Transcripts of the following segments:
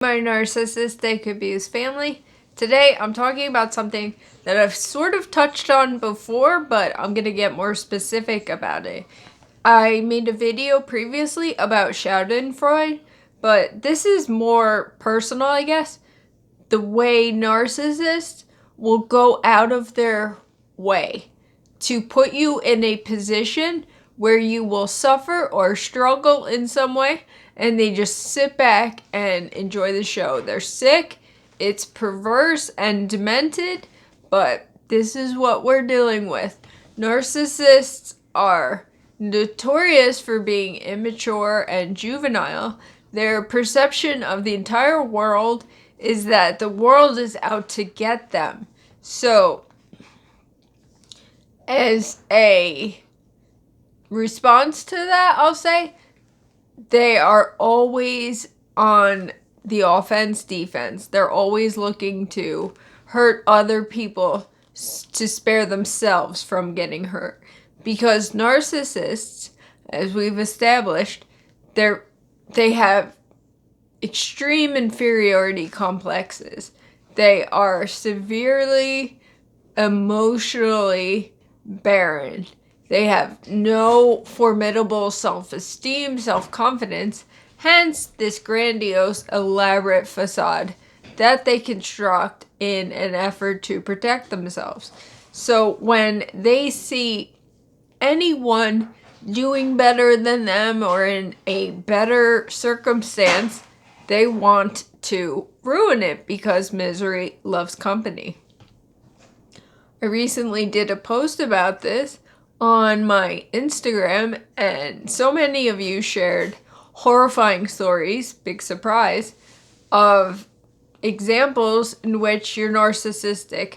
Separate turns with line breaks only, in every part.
My narcissistic abuse family. Today I'm talking about something that I've sort of touched on before, but I'm gonna get more specific about it. I made a video previously about Schadenfreude, but this is more personal, I guess. The way narcissists will go out of their way to put you in a position where you will suffer or struggle in some way, and they just sit back and enjoy the show. They're sick, it's perverse and demented, but this is what we're dealing with. Narcissists are notorious for being immature and juvenile. Their perception of the entire world is that the world is out to get them. So, as a response to that, I'll say they are always on the offense, defense. They're always looking to hurt other people to spare themselves from getting hurt. Because narcissists, as we've established, they have extreme inferiority complexes. They are severely emotionally barren. They have no formidable self-esteem, self-confidence, hence this grandiose, elaborate facade that they construct in an effort to protect themselves. So when they see anyone doing better than them or in a better circumstance, they want to ruin it because misery loves company. I recently did a post about this on my Instagram, and so many of you shared horrifying stories, big surprise, of examples in which your narcissistic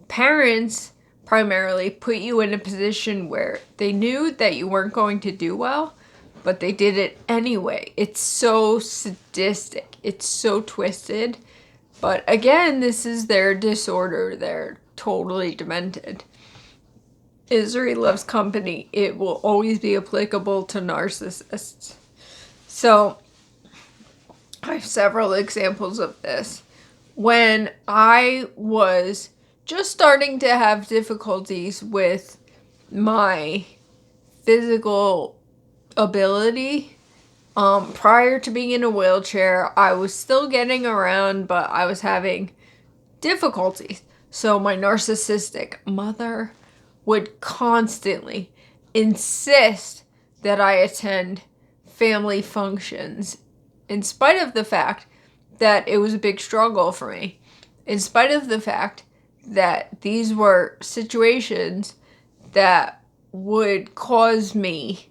parents primarily put you in a position where they knew that you weren't going to do well, but they did it anyway. It's so sadistic. It's so twisted. But again, this is their disorder. They're totally demented. Misery loves company. It will always be applicable to narcissists. So, I have several examples of this. When I was just starting to have difficulties with my physical ability, prior to being in a wheelchair, I was still getting around, but I was having difficulties. So my narcissistic mother would constantly insist that I attend family functions, in spite of the fact that it was a big struggle for me, in spite of the fact that these were situations that would cause me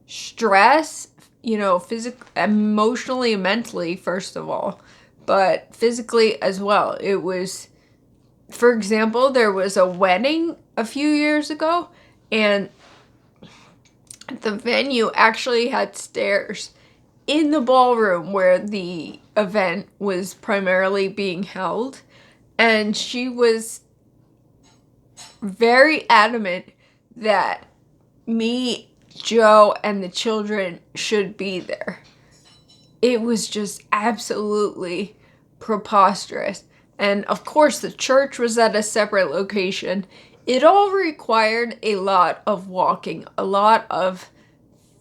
stress, emotionally and mentally, first of all, but physically as well. It was, for example, there was a wedding a few years ago, and the venue actually had stairs in the ballroom where the event was primarily being held, and she was very adamant that me, Joe, and the children should be there. It was just absolutely preposterous. And of course, the church was at a separate location. It all required a lot of walking, a lot of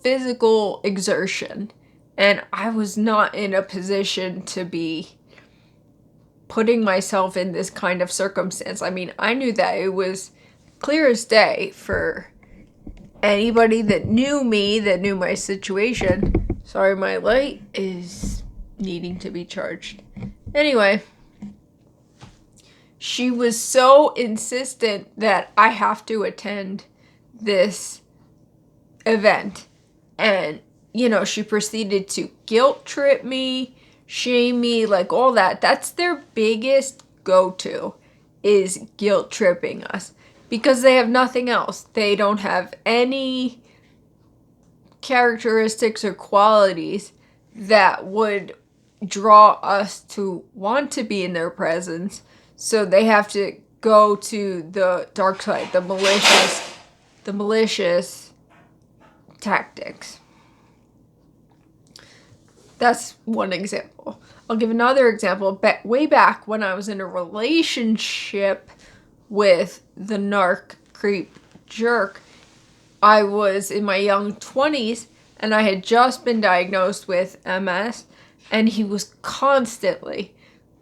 physical exertion. And I was not in a position to be putting myself in this kind of circumstance. I mean, I knew that it was clear as day for anybody that knew me, that knew my situation. Sorry, my light is needing to be charged. Anyway, she was so insistent that I have to attend this event. And, she proceeded to guilt trip me, shame me, like all that. That's their biggest go-to, is guilt tripping us. Because they have nothing else. They don't have any characteristics or qualities that would draw us to want to be in their presence. So they have to go to the dark side, the malicious tactics. That's one example. I'll give another example. Way back when I was in a relationship with the narc creep jerk, I was in my young 20s and I had just been diagnosed with MS, and he was constantly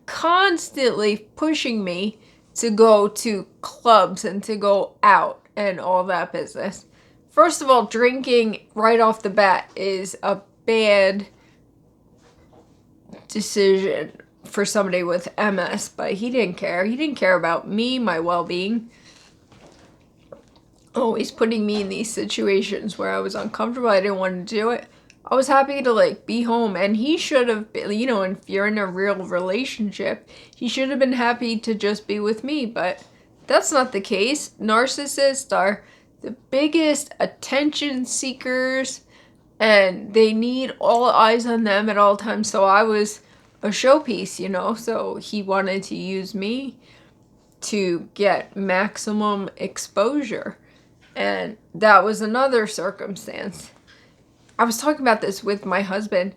pushing me to go to clubs and to go out and all that business. First of all, drinking right off the bat is a bad decision for somebody with MS, but he didn't care. He didn't care about me, my well-being. Always putting me in these situations where I was uncomfortable. I didn't want to do it. I was happy to like be home, and he should have been, you know, if you're in a real relationship, he should have been happy to just be with me, but that's not the case. Narcissists are the biggest attention seekers, and they need all eyes on them at all times. So I was a showpiece, you know, so he wanted to use me to get maximum exposure. And that was another circumstance. I was talking about this with my husband,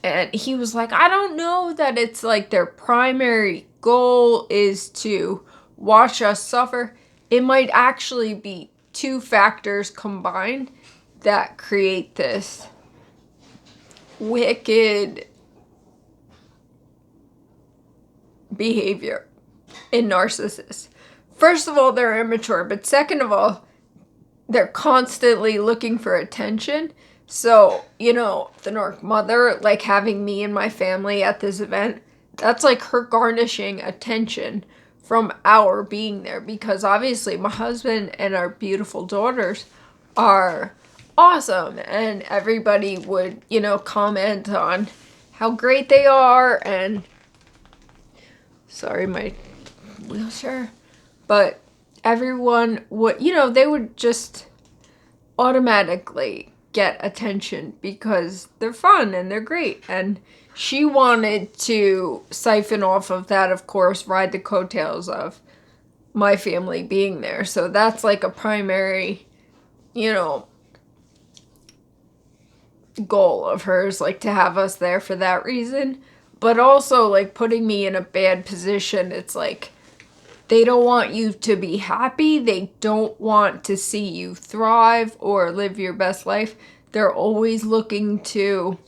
and he was like, I don't know that it's like their primary goal is to watch us suffer. It might actually be two factors combined that create this wicked behavior in narcissists. First of all, they're immature, but second of all, they're constantly looking for attention. So, you know, the narc mother, like having me and my family at this event, that's like her garnishing attention from our being there, because obviously my husband and our beautiful daughters are awesome, and everybody would, you know, comment on how great they are. And sorry, my wheelchair, but everyone would, you know, they would just automatically get attention because they're fun and they're great. And she wanted to siphon off of that, of course, ride the coattails of my family being there. So that's like a primary, you know, goal of hers, like to have us there for that reason. But also like putting me in a bad position. It's like they don't want you to be happy. They don't want to see you thrive or live your best life. They're always looking to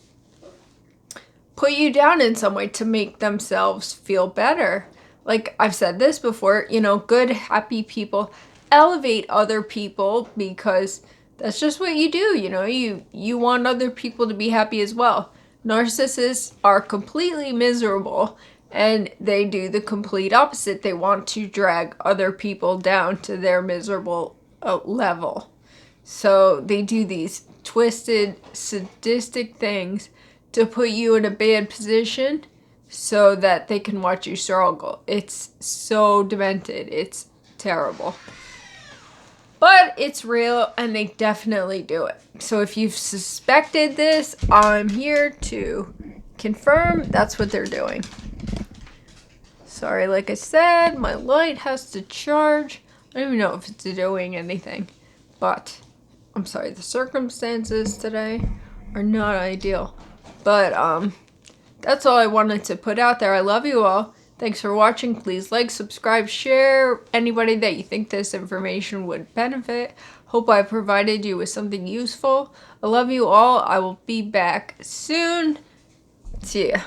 put you down in some way to make themselves feel better. Like I've said this before, you know, good, happy people elevate other people because that's just what you do. You know, you want other people to be happy as well. Narcissists are completely miserable, and they do the complete opposite. They want to drag other people down to their miserable level. So they do these twisted, sadistic things to put you in a bad position so that they can watch you struggle. It's so demented. It's terrible. But it's real, and they definitely do it. So if you've suspected this, I'm here to confirm that's what they're doing. Sorry, like I said, my light has to charge. I don't even know if it's doing anything. But, I'm sorry, the circumstances today are not ideal. But, that's all I wanted to put out there. I love you all. Thanks for watching. Please like, subscribe, share. Anybody that you think this information would benefit. Hope I provided you with something useful. I love you all. I will be back soon. See ya.